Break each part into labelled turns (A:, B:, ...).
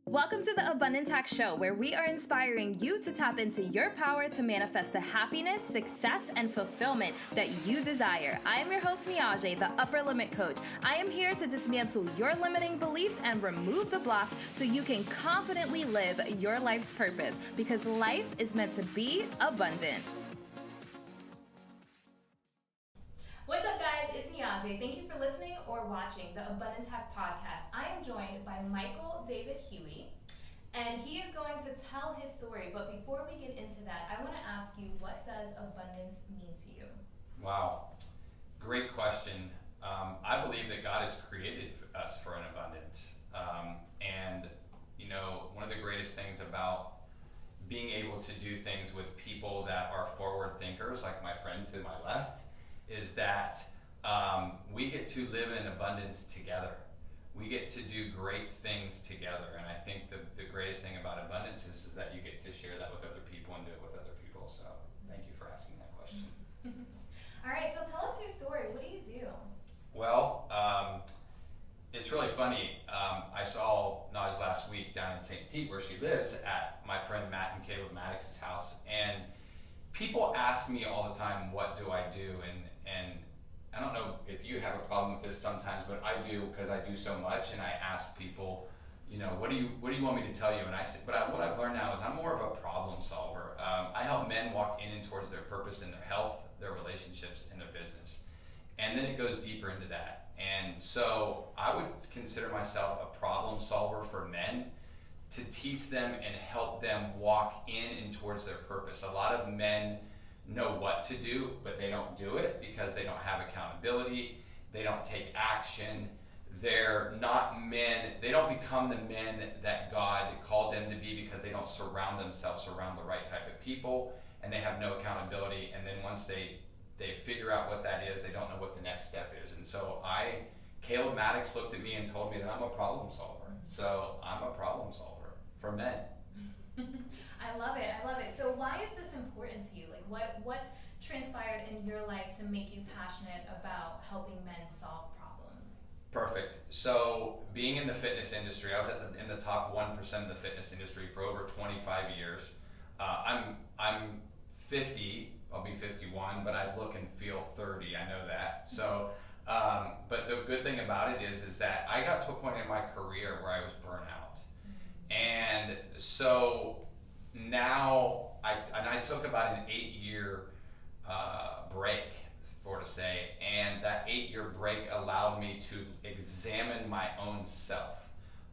A: Welcome to the Abundance Hack Show, where we are inspiring you to tap into your power to manifest the happiness, success, and fulfillment that you desire. I am your host, Niajae, the Upper Limit Coach. I am here to dismantle your limiting beliefs and remove the blocks so you can confidently live your life's purpose, because life is meant to be abundant. What's up, guys? It's Niajae. Thank you for listening or watching the Abundance Hack Podcast. I am joined by Michael David Huey, and he is going to tell his story. But before we get into that, I want to ask you, what does abundance mean to you?
B: Wow, great question. I believe that God has created us for an abundance. And, you know, one of the greatest things about being able to do things with people that are forward thinkers, like my friend to my left, is that we get to live in abundance together. We get to do great things together. And I think the greatest thing about abundance is that you get to share that with other people and do it with other people. So thank you for asking that question.
A: All right, so tell us your story. What do you do?
B: Well, it's really funny. I saw Naj last week down in St. Pete, where she lives, at my friend Matt and Caleb Maddox's house. And people ask me all the time, what do I do? And I don't know if you have a problem with this sometimes, but I do, because I do so much. And I ask people, you know, what do you want me to tell you? And I say, what I've learned now is I'm more of a problem solver. I help men walk in and towards their purpose in their health, their relationships, and their business. And then it goes deeper into that. And so I would consider myself a problem solver for men, to teach them and help them walk in and towards their purpose. A lot of men know what to do, but they don't do it because they don't have accountability. They don't take action. They're not men. They don't become the men that God called them to be because they don't surround themselves around the right type of people, and they have no accountability. And then once they figure out what that is, they don't know what the next step is. And so Caleb Maddox looked at me and told me that I'm a problem solver. So I'm a problem solver for men.
A: I love it. So why is this important to you? Like, what transpired in your life to make you passionate about helping men solve problems?
B: Perfect. So being in the fitness industry, I was in the top 1% of the fitness industry for over 25 years. I'm 50. I'll be 51, but I look and feel 30. I know that. So, but the good thing about it is that I got to a point in my career where I was burnt out. And so now I took about an 8-year break, for to say, and that 8-year break allowed me to examine my own self.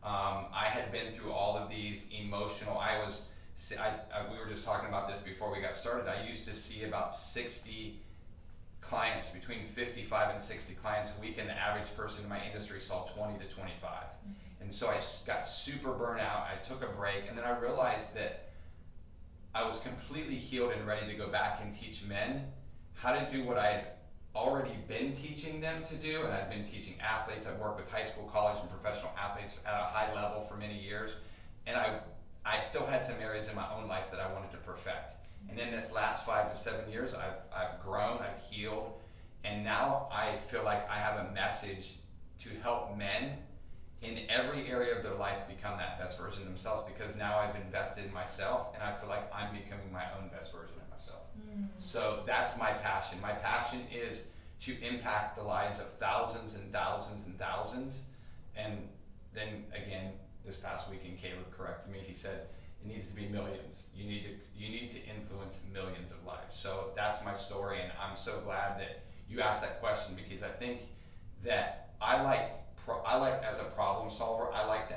B: I had been through all of these emotional, we were just talking about this before we got started. I used to see about 60 clients, between 55 and 60 clients a week, and the average person in my industry saw 20 to 25. And so I got super burnt out. I took a break, and then I realized that I was completely healed and ready to go back and teach men how to do what I had already been teaching them to do. And I've been teaching athletes. I've worked with high school, college, and professional athletes at a high level for many years. And I still had some areas in my own life that I wanted to perfect. And in this last 5 to 7 years, I've grown, I've healed, and now I feel like I have a message to help men in every area of their life become that best version of themselves, because now I've invested in myself and I feel like I'm becoming my own best version of myself. So that's my passion. My passion is to impact the lives of thousands and thousands and thousands. And then again, this past weekend, Caleb corrected me. He said, it needs to be millions. You need to influence millions of lives. So that's my story, and I'm so glad that you asked that question, because I think that I like as a problem solver, I like to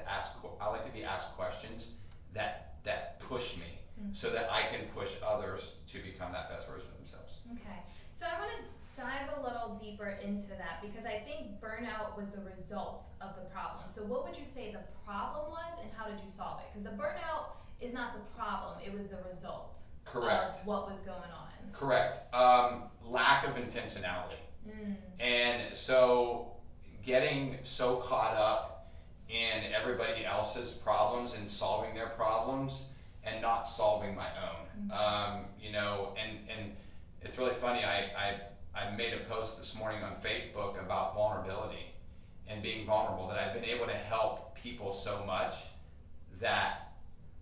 B: be asked questions that push me, so that I can push others to become that best version of themselves.
A: Okay, so I want to dive a little deeper into that, because I think burnout was the result of the problem. So what would you say the problem was, and how did you solve it? Because the burnout is not the problem, it was the result.
B: Correct.
A: Of what was going on.
B: Correct. Lack of intentionality. And so getting so caught up in everybody else's problems and solving their problems and not solving my own. You know, and it's really funny, I made a post this morning on Facebook about vulnerability. and being vulnerable that I've been able to help people so much that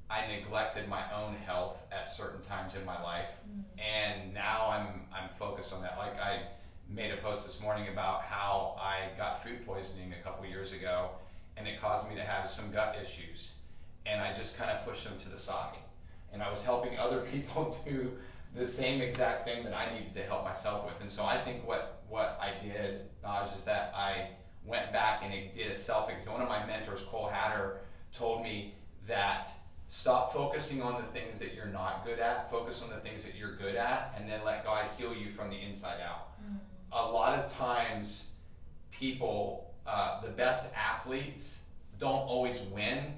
B: I neglected my own health at certain times in my life. And now I'm focused on that. Like I made a post this morning about how I got food poisoning a couple years ago, and it caused me to have some gut issues. And I just kind of pushed them to the side. And I was helping other people do the same exact thing that I needed to help myself with. And so I think what I did, Naj, is that I went back and did a self-exam. One of my mentors, Cole Hatter, told me that stop focusing on the things that you're not good at, focus on the things that you're good at, and then let God heal you from the inside out. A lot of times people, the best athletes don't always win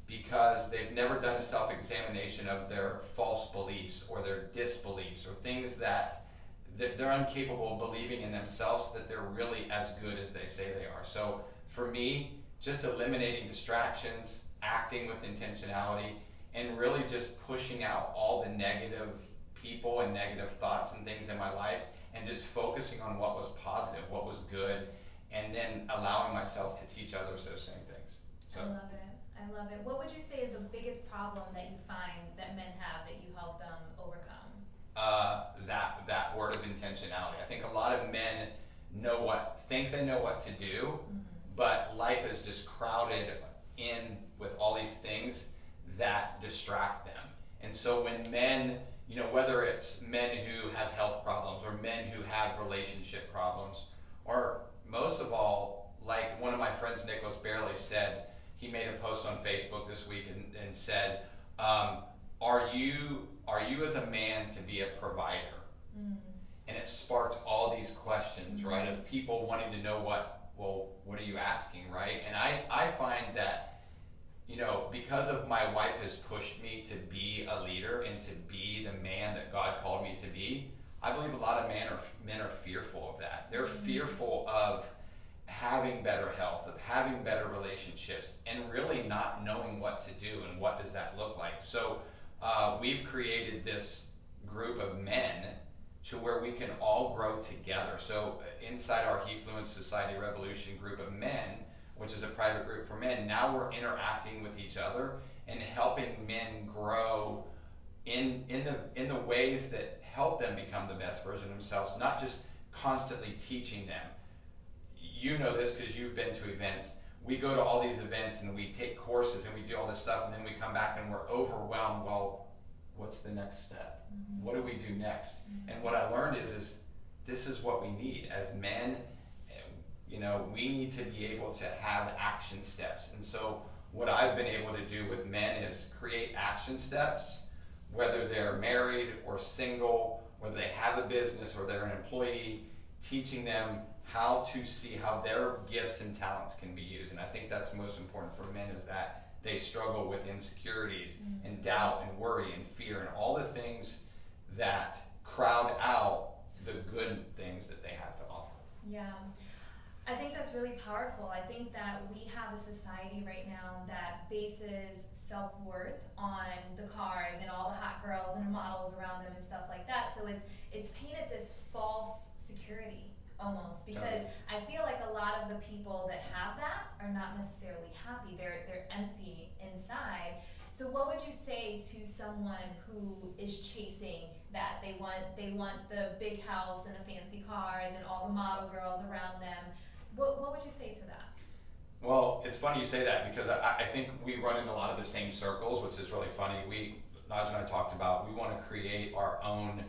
B: because they've never done a self-examination of their false beliefs or their disbeliefs or things that they're incapable of believing in themselves that they're really as good as they say they are. So for me, just eliminating distractions, acting with intentionality, and really just pushing out all the negative people and negative thoughts and things in my life, and just focusing on what was positive, what was good, and then allowing myself to teach others those same things. So.
A: I love it. What would you say is the biggest problem that you find that men have that you help them overcome? That word of intentionality. I think a lot of men think they know what to do, but life is just crowded in with all these things that distract them. And so when men, whether it's men who have health problems or men who have relationship problems, or most of all, like one of my friends, Nicholas Barely, said, he made a post on Facebook this week and said, are you as a man to be a provider? And it sparked all these questions, right, of people wanting to know what are you asking, right? And I find that, because of my wife has pushed me to be a leader and to be the man that God called me to be, I believe a lot of men are fearful of that. They're fearful of having better health, of having better relationships, and really not knowing what to do and what does that look like. So we've created this group of men to where we can all grow together. So inside our HeFluence Society Revolution group of men, which is a private group for men, now we're interacting with each other and helping men grow in the ways that help them become the best version of themselves, not just constantly teaching them. You know this because you've been to events. We go to all these events and we take courses and we do all this stuff, and then we come back and we're overwhelmed. Well, what's the next step? What do we do next? And what I learned is this is what we need as men. We need to be able to have action steps. And so what I've been able to do with men is create action steps, whether they're married or single, whether they have a business or they're an employee, teaching them how to see how their gifts and talents can be used. And I think that's most important for men, is that they struggle with insecurities and doubt and worry and fear and all the things that crowd out the good things that they have to offer. Yeah. I think that's really powerful. I think that we have a society right now that bases self-worth on the cars and all the hot girls and the models around them and stuff like that. So it's painted this false security almost, because I feel like a lot of the people that have that are not necessarily happy. They're empty inside. So what would you say to someone who is chasing that? They want the big house and the fancy cars and all the model girls around them. What would you say to that?
B: Well, it's funny you say that, because I think we run in a lot of the same circles, which is really funny. Naj and I talked about, we want to create our own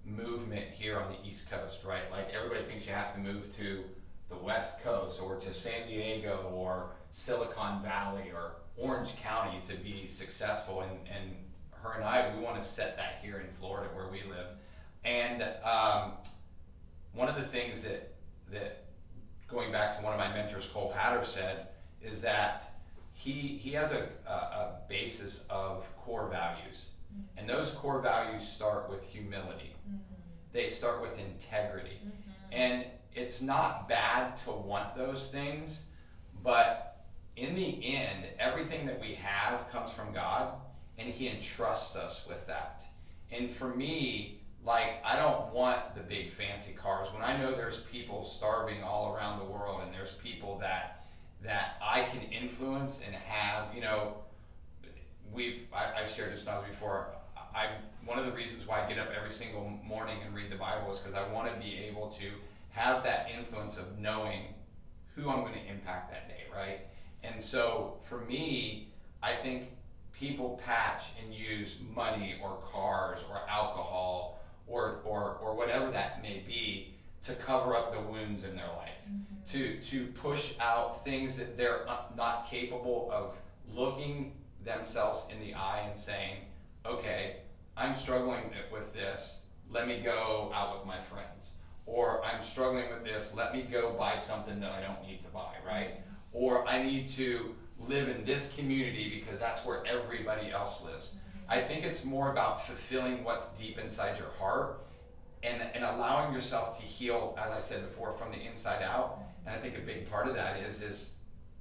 B: movement here on the East Coast, right? Like everybody thinks you have to move to the West Coast or to San Diego or Silicon Valley or Orange County to be successful. And her and I, we want to set that here in Florida where we live. And one of the things that going back to one of my mentors, Cole Hatter, said is that he has a basis of core values. And those core values start with humility. They start with integrity. And it's not bad to want those things, but in the end, everything that we have comes from God, and He entrusts us with that. And for me, like, I don't want the big fancy cars when I know there's people starving all around the world, and there's people that that I can influence and have, I've shared this knowledge before. One of the reasons why I get up every single morning and read the Bible is because I want to be able to have that influence of knowing who I'm going to impact that day, right? And so for me, I think people patch and use money or cars or alcohol or whatever that may be to cover up the wounds in their life, to push out things that they're not capable of looking themselves in the eye and saying, okay, I'm struggling with this, let me go out with my friends. Or I'm struggling with this, let me go buy something that I don't need to buy, right? Or I need to live in this community because that's where everybody else lives. I think it's more about fulfilling what's deep inside your heart and allowing yourself to heal, as I said before, from the inside out. And I think a big part of that is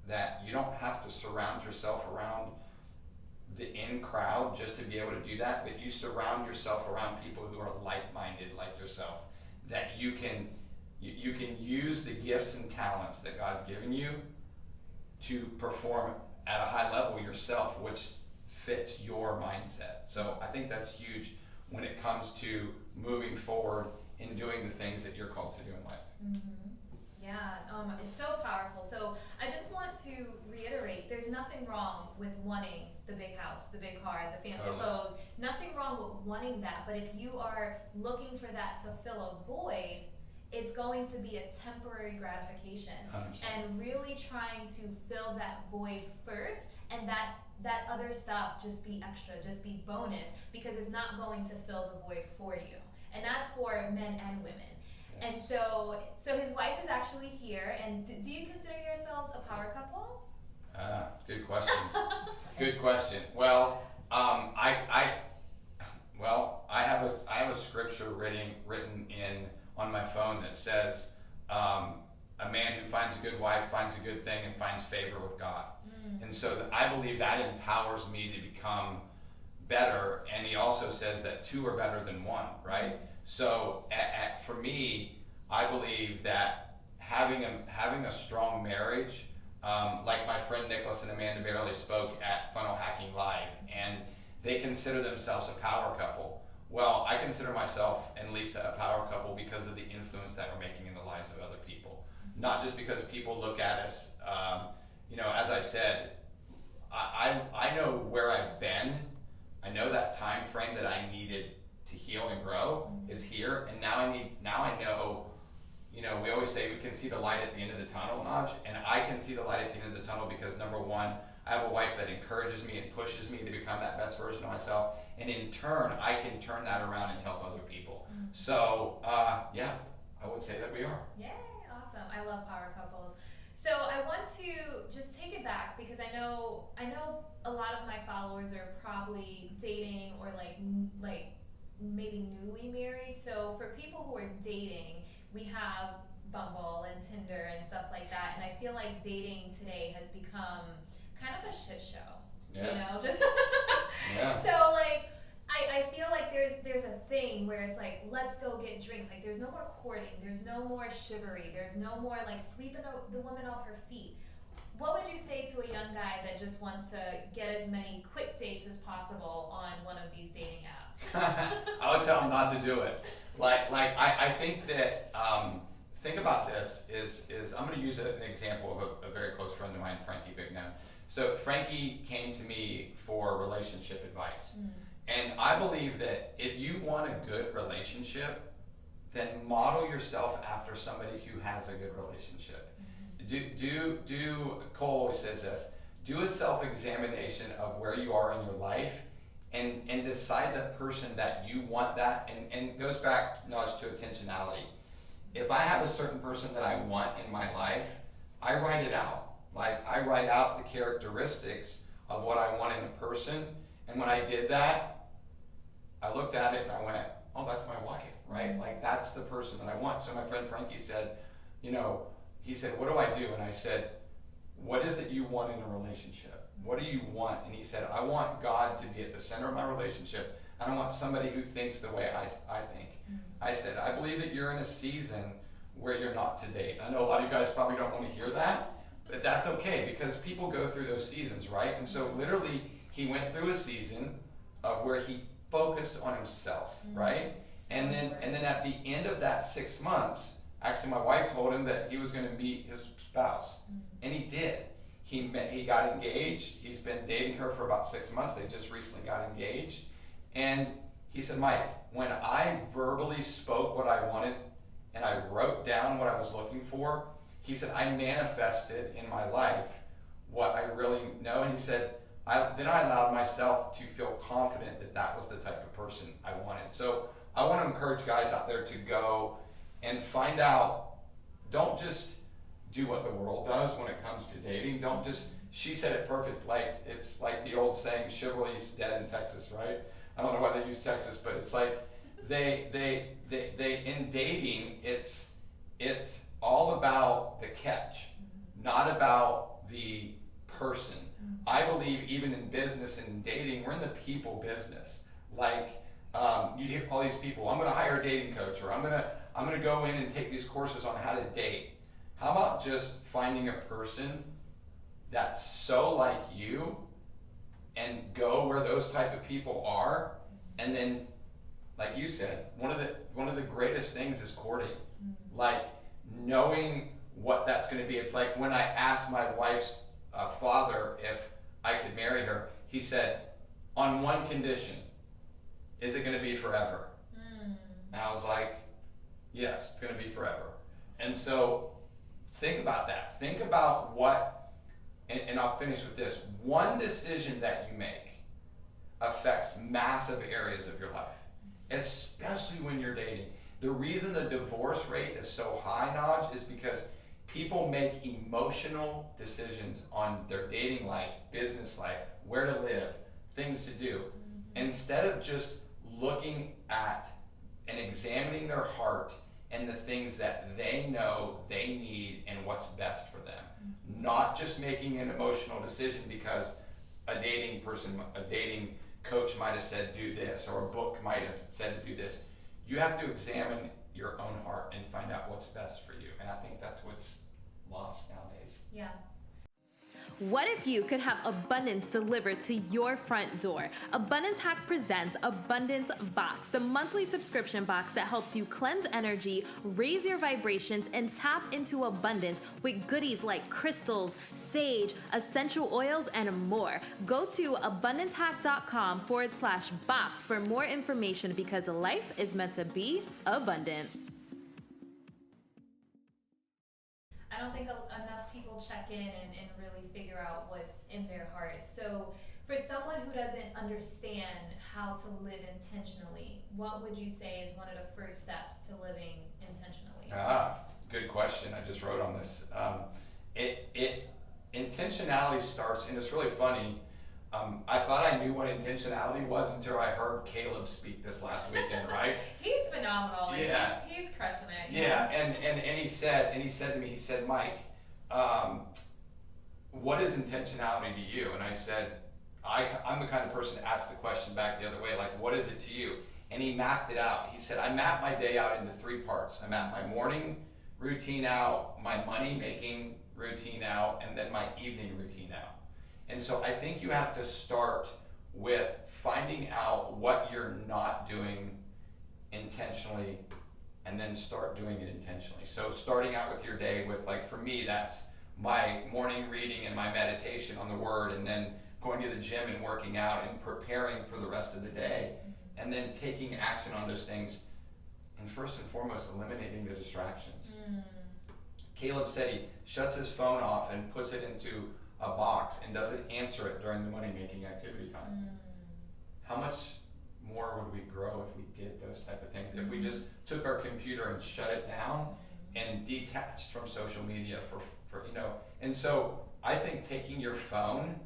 B: that you don't have to surround yourself around the in crowd just to be able to do that, but you surround yourself around people who are like-minded like yourself, that you can use the gifts and talents that God's given you to perform at a high level yourself, which fits your mindset. So I think that's huge when it comes to moving forward and doing the things that you're called to do in life.
A: Yeah, it's so powerful. So I just want to reiterate, there's nothing wrong with wanting the big house, the big car, the fancy clothes. Nothing wrong with wanting that. But if you are looking for that to fill a void, it's going to be a temporary gratification.
B: 100%.
A: And really trying to fill that void first, and that other stuff just be extra, just be bonus, because it's not going to fill the void for you. And that's for men and women. And so his wife is actually here. And do you consider yourselves a power couple?
B: Good question. Good question. Well, I have a scripture written in on my phone that says, a man who finds a good wife finds a good thing and finds favor with God. And so I believe that empowers me to become better. And he also says that two are better than one, right? So for me, I believe that having a strong marriage, like my friend Nicholas and Amanda Barely spoke at Funnel Hacking Live, and they consider themselves a power couple. Well, I consider myself and Lisa a power couple because of the influence that we're making in the lives of other people. Not just because people look at us, as I said, I know where I've been. I know that time frame that I needed to heal and grow is here, and now I know, we always say we can see the light at the end of the tunnel, Naj, and I can see the light at the end of the tunnel because number one, I have a wife that encourages me and pushes me to become that best version of myself, and in turn, I can turn that around and help other people. So, I would say that we are.
A: Yay, awesome. I love power couples. So I want to just take it back because I know a lot of my followers are probably dating or like maybe newly married. So for people who are dating, we have Bumble and Tinder and stuff like that, and I feel like dating today has become kind of a shit show.
B: Yeah.
A: Just
B: Yeah.
A: So I feel like there's a thing where it's like, let's go get drinks. Like there's no more courting, there's no more chivalry, there's no more like sweeping the woman off her feet. What would you say to a young guy that just wants to get as many quick dates as possible on one of these dating apps?
B: I would tell him not to do it. I think that think about this is I'm going to use an example of a very close friend of mine, Frankie Bignan. So Frankie came to me for relationship advice. And I believe that if you want a good relationship, then model yourself after somebody who has a good relationship. Cole always says this, do a self-examination of where you are in your life and decide the person that you want that, and it goes back, Naj, to intentionality. If I have a certain person that I want in my life, I write it out. Like I write out the characteristics of what I want in a person, and when I did that, I looked at it and I went, oh, that's my wife, right? Like that's the person that I want. So my friend Frankie said, he said, what do I do? And I said, what is it you want in a relationship? What do you want? And he said, I want God to be at the center of my relationship, and I want somebody who thinks the way I think. I said, I believe that you're in a season where you're not to date. I know a lot of you guys probably don't want to hear that, But that's okay, because people go through those seasons, right? And so literally he went through a season of where he focused on himself, right? And then at the end of that 6 months, actually my wife told him that he was going to meet his spouse, and he did. He got engaged. He's been dating her for about 6 months. They just recently got engaged. And he said, Mike, when I verbally spoke what I wanted and I wrote down what I was looking for, he said, I manifested in my life what I really know. And he said, then I allowed myself to feel confident that that was the type of person I wanted. So I want to encourage guys out there to go and find out, don't just do what the world does when it comes to dating. Don't just, she said it perfect, like it's like the old saying, chivalry is dead in Texas, right? I don't know why they use Texas, but it's like they in dating, it's all about the catch, not about the person. I believe even in business and in dating, we're in the people business. Like you hear all these people, I'm going to hire a dating coach, or I'm going to go in and take these courses on how to date. How about just finding a person that's so like you and go where those type of people are, and then, like you said, one of the greatest things is courting. Like knowing what that's going to be. It's like when I asked my wife's father if I could marry her, he said, on one condition, is it going to be forever? And I was like, yes, it's going to be forever. And so think about that. Think about what, and I'll finish with this. One decision that you make affects massive areas of your life, especially when you're dating. The reason the divorce rate is so high, Naj, is because people make emotional decisions on their dating life, business life, where to live, things to do, instead of just looking at and examining their heart and the things that they know they need and what's best for them. Not just making an emotional decision because a dating coach might have said do this, or a book might have said to do this. You have to examine your own heart and find out what's best for you. And I think that's what's lost nowadays.
A: Yeah. What if you could have abundance delivered to your front door? Abundance Hack presents Abundance Box, the monthly subscription box that helps you cleanse energy, raise your vibrations, and tap into abundance with goodies like crystals, sage, essential oils, and more. Go to abundancehack.com/box for more information, because life is meant to be abundant. I don't think enough people check in and really figure out what's in their heart. So for someone who doesn't understand how to live intentionally, what would you say is one of the first steps to living intentionally?
B: Good question. I just wrote on this. Intentionality starts, and it's really funny. I thought I knew what intentionality was until I heard Caleb speak this last weekend, right?
A: He's phenomenal. Like,
B: yeah.
A: He's crushing it.
B: Yeah, and he said to me, he said, Mike, what is intentionality to you? And I said, I'm the kind of person to ask the question back the other way, like, what is it to you? And he mapped it out. He said, I map my day out into 3 parts. I map my morning routine out, my money making routine out, and then my evening routine out. And so I think you have to start with finding out what you're not doing intentionally, and then start doing it intentionally. So starting out with your day with, like, for me, that's my morning reading and my meditation on the Word, and then going to the gym and working out and preparing for the rest of the day, and then taking action on those things, and first and foremost, eliminating the distractions. Caleb said he shuts his phone off and puts it into a box and doesn't answer it during the money-making activity time. How much more would we grow if we did those type of things? If we just took our computer and shut it down and detached from social media for and so I think taking your phone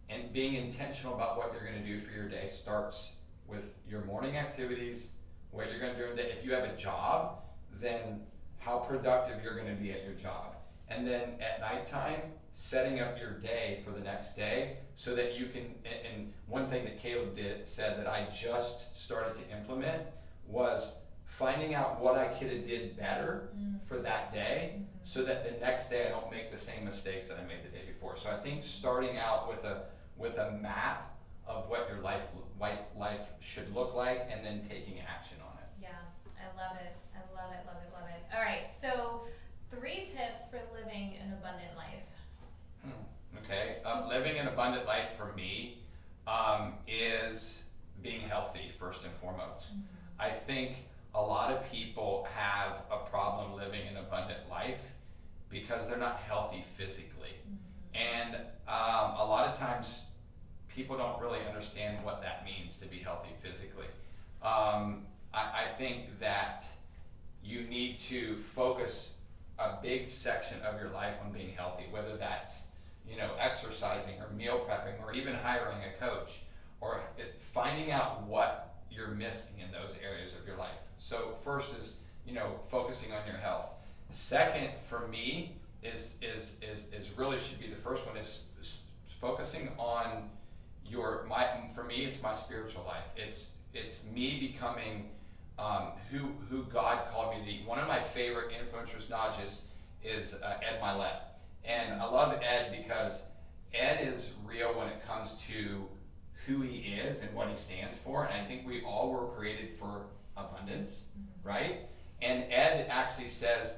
B: and being intentional about what you're going to do for your day starts with your morning activities, what you're going to do in the day. If you have a job, then how productive you're going to be at your job. And then at nighttime, setting up your day for the next day so that you can, and one thing that Caleb said that I just started to implement was finding out what I could have did better for that day, so that the next day I don't make the same mistakes that I made the day before. So I think starting out with a map of what your life should look like, and then taking action on it.
A: Yeah, I love it. I love it, love it, love it. All right, so 3 tips for living an abundant life.
B: Okay, living an abundant life for me is being healthy first and foremost. I think a lot of people have a problem living an abundant life because they're not healthy physically. And a lot of times people don't really understand what that means to be healthy physically. I think that you need to focus a big section of your life on being healthy, whether that's exercising or meal prepping or even hiring a coach, or finding out what you're missing in those areas of your life. So first is focusing on your health. Second for me is really should be the first one, is focusing on for me it's my spiritual life. It's me becoming who God called me to be. One of my favorite influencers, Niajae, is Ed Milet. And I love Ed because Ed is real when it comes to who he is and what he stands for. And I think we all were created for abundance, right? And Ed actually says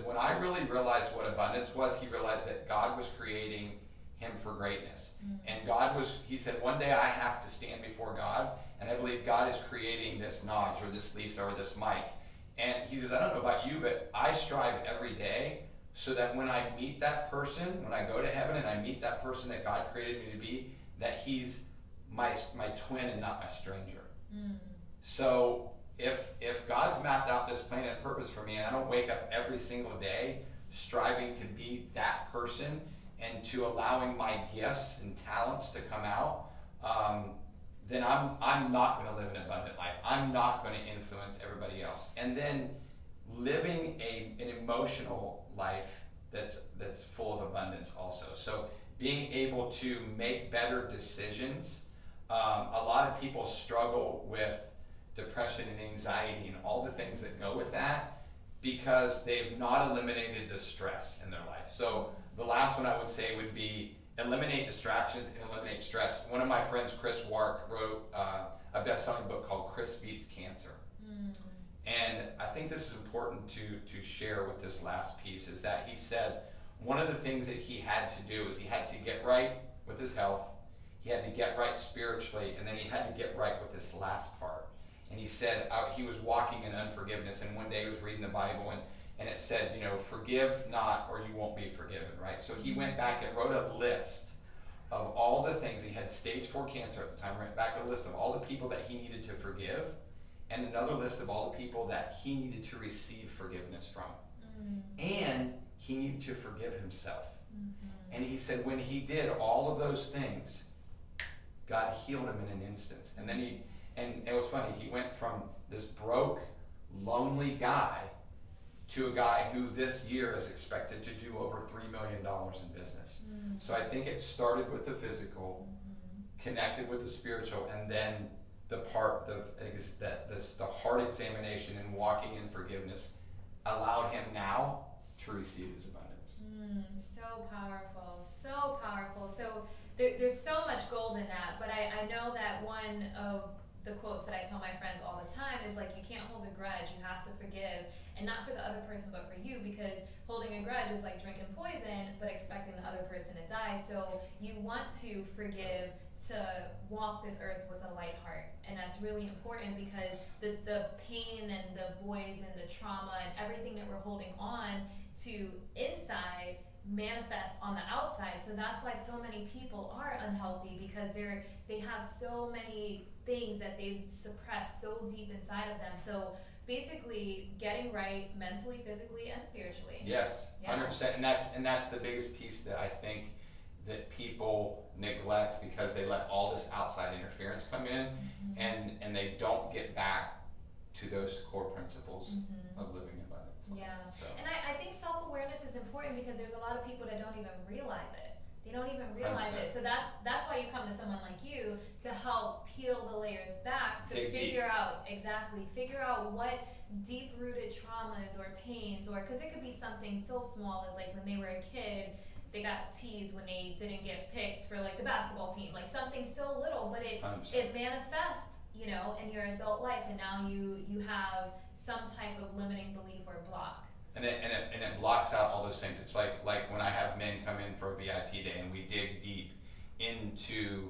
B: when I really realized what abundance was, he realized that God was creating him for greatness. And he said, one day I have to stand before God, and I believe God is creating this Naj or this Lisa or this Mike. And he goes, I don't know about you, but I strive every day so that when I meet that person, when I go to heaven and I meet that person that God created me to be, that he's my twin and not my stranger. So if God's mapped out this plan and purpose for me, and I don't wake up every single day striving to be that person and to allowing my gifts and talents to come out, then I'm not going to live an abundant life. I'm not going to influence everybody else. And then living an emotional life that's full of abundance also. So being able to make better decisions. A lot of people struggle with depression and anxiety and all the things that go with that because they've not eliminated the stress in their life. So the last one I would say would be eliminate distractions and eliminate stress. One of my friends, Chris Wark, wrote a best-selling book called Chris Beats Cancer. And I think this is important to share with this last piece, is that he said one of the things that he had to do is he had to get right with his health, he had to get right spiritually, and then he had to get right with this last part. And he said he was walking in unforgiveness, and one day he was reading the Bible, and it said, forgive not or you won't be forgiven, right? So he went back and wrote a list of all the things. He had stage 4 cancer at the time, went back a list of all the people that he needed to forgive, and another list of all the people that he needed to receive forgiveness from. And he needed to forgive himself. And he said when he did all of those things, God healed him in an instant. And then and it was funny, he went from this broke, lonely guy to a guy who this year is expected to do over $3 million in business. So I think it started with the physical, connected with the spiritual, and then the part of the heart examination and walking in forgiveness allowed him now to receive his abundance.
A: So powerful, so powerful. So there's so much gold in that, but I know that one of the quotes that I tell my friends all the time is like, you can't hold a grudge, you have to forgive, and not for the other person but for you, because holding a grudge is like drinking poison but expecting the other person to die. So you want to forgive to walk this earth with a light heart, and that's really important because the pain and the voids and the trauma and everything that we're holding on to inside manifest on the outside. So that's why so many people are unhealthy, because they have so many things that they've suppressed so deep inside of them. So basically getting right mentally, physically, and spiritually.
B: Yes, 100%. And that's the biggest piece that I think that people neglect, because they let all this outside interference come in, and they don't get back to those core principles of living in abundance.
A: Yeah. So. And I think self-awareness is important, because there's a lot of people that don't even realize it. They don't even realize 100%. It. So that's why you come to someone like you to help peel the layers back, to figure out exactly exactly. Figure out what deep-rooted traumas or pains, or because it could be something so small as like when they were a kid, they got teased when they didn't get picked for like the basketball team, like something so little, but it manifests, you know, in your adult life, and now you have some type of limiting belief or block.
B: And it blocks out all those things. It's like when I have men come in for a VIP day and we dig deep into,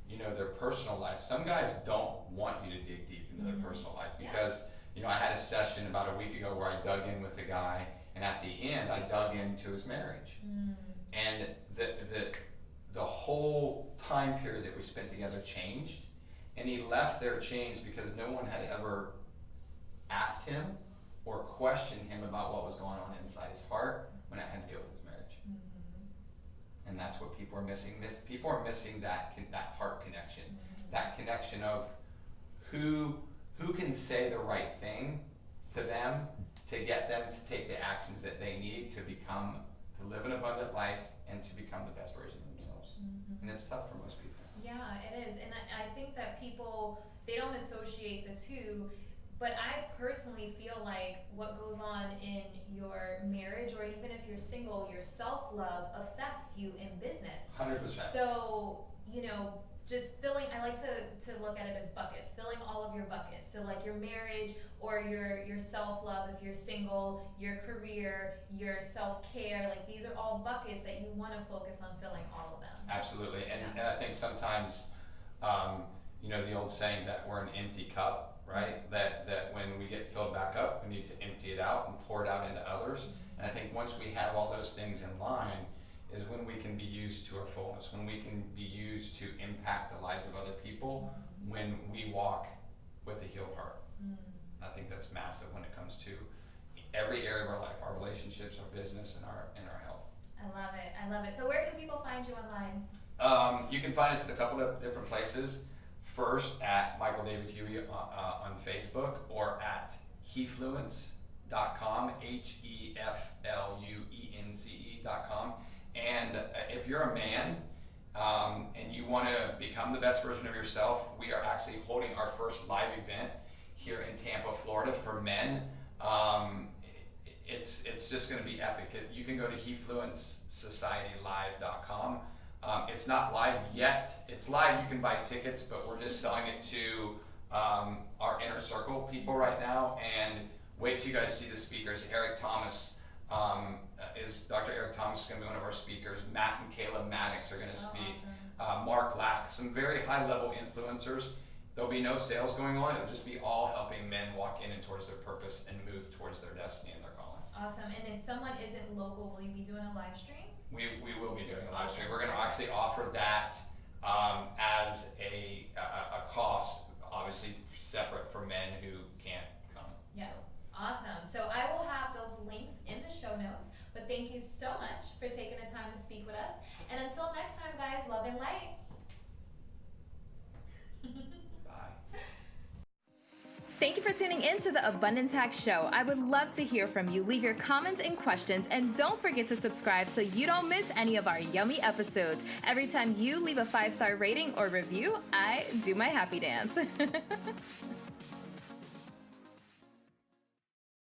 B: you know, their personal life. Some guys don't want you to dig deep into their personal life because, you know, I had a session about a week ago where I dug in with a guy, and at the end I dug into his marriage. And the whole time period that we spent together changed, and he left there changed because no one had ever asked him or questioned him about what was going on inside his heart when it had to deal with his marriage. And that's what people are missing. People are missing that heart connection, that connection of who can say the right thing to them to get them to take the actions that they need to live an abundant life and to become the best version of themselves. And it's tough for most people.
A: Yeah, it is. And I think that people, they don't associate the two. But I personally feel like what goes on in your marriage, or even if you're single, your self-love affects you in business.
B: 100%.
A: So, you know, just filling, I like to look at it as buckets, filling all of your buckets. So like your marriage or your self-love if you're single, your career, your self-care, like these are all buckets that you want to focus on filling all of them.
B: Absolutely. And I think sometimes, you know, the old saying that we're an empty cup, right? That when we get filled back up, we need to empty it out and pour it out into others. And I think once we have all those things in line is when we can be used to our fullness, when we can be used to impact the lives of other people, when we walk with a healed heart. I think that's massive when it comes to every area of our life, our relationships, our business, and our health.
A: I love it. So where can people find you online?
B: You can find us at a couple of different places. First at Michael David Huey on Facebook, or at HeFluence.com, HeFluence.com. And if you're a man and you want to become the best version of yourself, we are actually holding our first live event here in Tampa, Florida for men. It's just going to be epic. You can go to HeFluenceSocietyLive.com. It's not live yet. It's live, you can buy tickets, but we're just selling it to our inner circle people right now. And wait till you guys see the speakers. Dr. Eric Thomas is going to be one of our speakers. Matt and Caleb Maddox are going to speak. Awesome. Mark Lack, some very high level influencers. There'll be no sales going on. It'll just be all helping men walk in and towards their purpose and move towards their destiny and their calling.
A: Awesome. And if someone isn't local, will you be doing a live stream?
B: We will be doing a live stream. We're going to actually offer that as a cost, obviously separate for men who can't come.
A: Yeah. So. Awesome. So I will have those links in the show notes. But thank you so much for taking the time to speak with us. And until next time, guys, love and light.
B: Bye.
A: Thank you for tuning in to the Abundance Hack Show. I would love to hear from you. Leave your comments and questions, and don't forget to subscribe so you don't miss any of our yummy episodes. Every time you leave a 5-star rating or review, I do my happy dance.